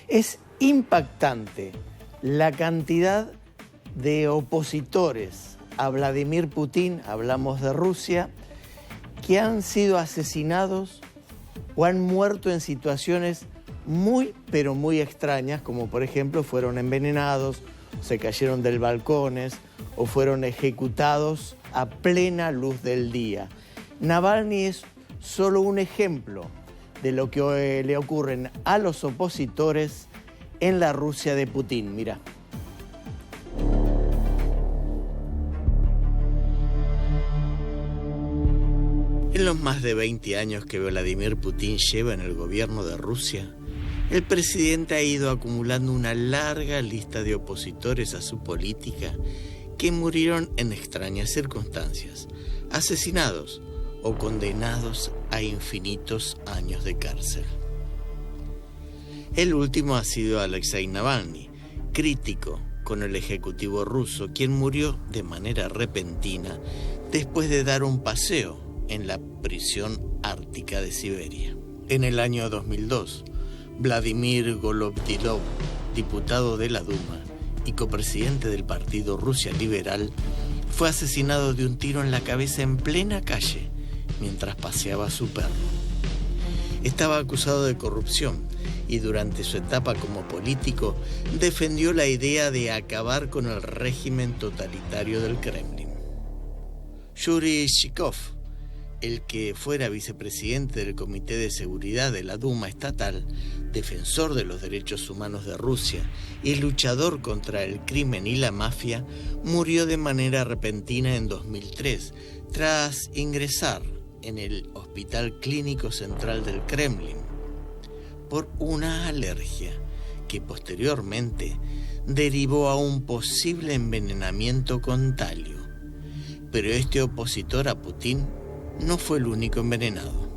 Es impactante la cantidad de opositores a Vladimir Putin, hablamos de Rusia, que han sido asesinados o han muerto en situaciones muy, pero muy extrañas, como por ejemplo fueron envenenados, se cayeron del balcones o fueron ejecutados a plena luz del día. Navalny es solo un ejemplo de lo que le ocurren a los opositores en la Rusia de Putin. Mirá. En los más de 20 años que Vladimir Putin lleva en el gobierno de Rusia, el presidente ha ido acumulando una larga lista de opositores a su política que murieron en extrañas circunstancias, asesinados o condenados a infinitos años de cárcel. El último ha sido Alexei Navalny, crítico con el ejecutivo ruso, quien murió de manera repentina después de dar un paseo en la prisión ártica de Siberia. En el año 2002, Vladimir Golobyov, diputado de la Duma y copresidente del partido Rusia Liberal, fue asesinado de un tiro en la cabeza en plena calle mientras paseaba a su perro. Estaba acusado de corrupción y durante su etapa como político defendió la idea de acabar con el régimen totalitario del Kremlin. Yuri Shikov, el que fuera vicepresidente del Comité de Seguridad de la Duma estatal, defensor de los derechos humanos de Rusia y luchador contra el crimen y la mafia, murió de manera repentina en 2003, tras ingresar en el Hospital Clínico Central del Kremlin por una alergia que posteriormente derivó a un posible envenenamiento con talio. Pero este opositor a Putin no fue el único envenenado.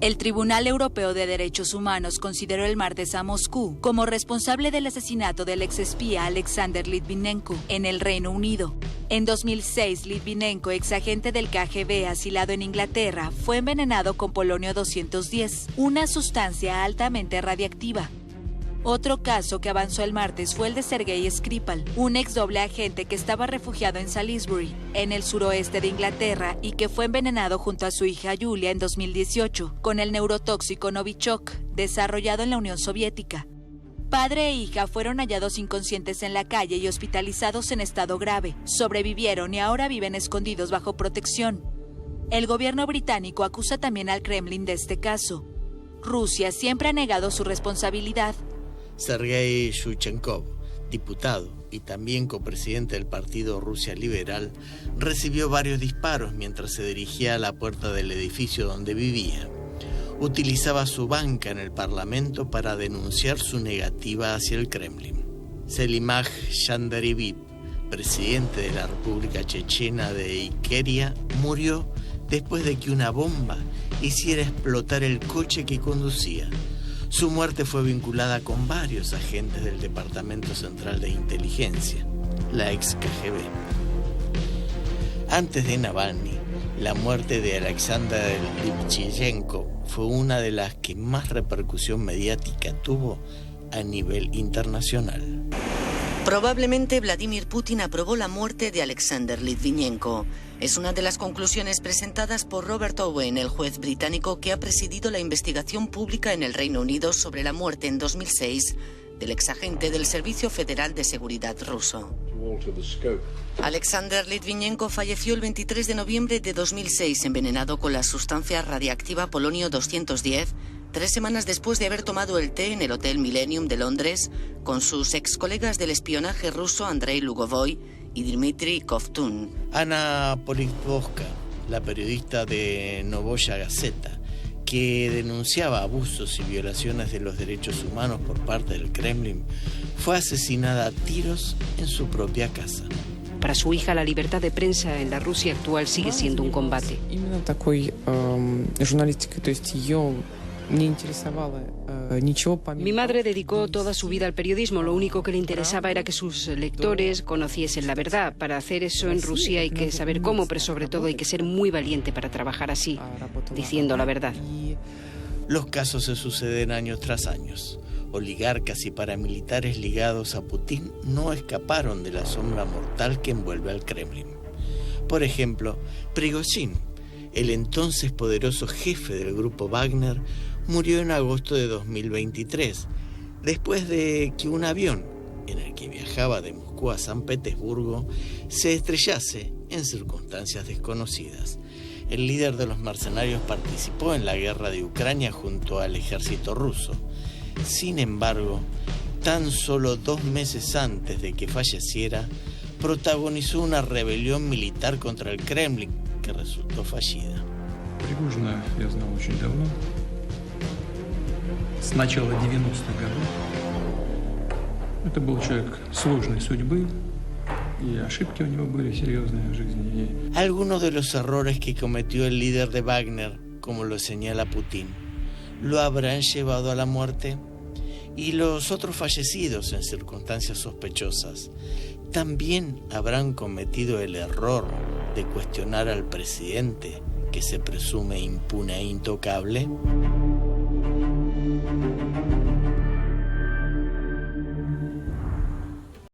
El Tribunal Europeo de Derechos Humanos consideró el martes a Moscú como responsable del asesinato del exespía Alexander Litvinenko en el Reino Unido. En 2006, Litvinenko, exagente del KGB asilado en Inglaterra, fue envenenado con polonio 210, una sustancia altamente radiactiva. Otro caso que avanzó el martes fue el de Sergei Skripal, un ex doble agente que estaba refugiado en Salisbury, en el suroeste de Inglaterra, y que fue envenenado junto a su hija Yulia en 2018 con el neurotóxico Novichok, desarrollado en la Unión Soviética. Padre e hija fueron hallados inconscientes en la calle y hospitalizados en estado grave. Sobrevivieron y ahora viven escondidos bajo protección. El gobierno británico acusa también al Kremlin de este caso. Rusia siempre ha negado su responsabilidad. Sergei Yushchenkov, diputado y también copresidente del partido Rusia Liberal, recibió varios disparos mientras se dirigía a la puerta del edificio donde vivía. Utilizaba su banca en el Parlamento para denunciar su negativa hacia el Kremlin. Selimaj Shandaribib, presidente de la República Chechena de Ikeria, murió después de que una bomba hiciera explotar el coche que conducía. Su muerte fue vinculada con varios agentes del Departamento Central de Inteligencia, la ex KGB. Antes de Navalny, la muerte de Alexander Litvinenko fue una de las que más repercusión mediática tuvo a nivel internacional. Probablemente Vladimir Putin aprobó la muerte de Alexander Litvinenko. Es una de las conclusiones presentadas por Robert Owen, el juez británico que ha presidido la investigación pública en el Reino Unido sobre la muerte en 2006 del exagente del Servicio Federal de Seguridad ruso. Alexander Litvinenko falleció el 23 de noviembre de 2006 envenenado con la sustancia radiactiva polonio 210, 3 semanas después de haber tomado el té en el Hotel Millennium de Londres con sus ex colegas del espionaje ruso Andrei Lugovoy y Dmitry Kovtun. Ana Politkovska, la periodista de Novoya Gazeta, que denunciaba abusos y violaciones de los derechos humanos por parte del Kremlin, fue asesinada a tiros en su propia casa. Para su hija, la libertad de prensa en la Rusia actual sigue siendo un combate. Mi madre dedicó toda su vida al periodismo. Lo único que le interesaba era que sus lectores conociesen la verdad. Para hacer eso en Rusia hay que saber cómo, pero sobre todo hay que ser muy valiente para trabajar así, diciendo la verdad. Los casos se suceden años tras años. oligarcas y paramilitares ligados a Putin no escaparon de la sombra mortal que envuelve al Kremlin. Por ejemplo, Prigozhin, el entonces poderoso jefe del grupo Wagner, murió en agosto de 2023, después de que un avión en el que viajaba de Moscú a San Petersburgo se estrellase en circunstancias desconocidas. El líder de los mercenarios participó en la guerra de Ucrania junto al ejército ruso. Sin embargo, tan solo 2 meses antes de que falleciera, protagonizó una rebelión militar contra el Kremlin que resultó fallida. Пригожина я знал очень давно, с начала 90-х годов. Это был человек сложной судьбы, y ошибки у него были серьезные в жизни. Algunos de los errores que cometió el líder de Wagner, como lo señala Putin, lo habrán llevado a la muerte, y los otros fallecidos en circunstancias sospechosas también habrán cometido el error de cuestionar al presidente que se presume impune e intocable.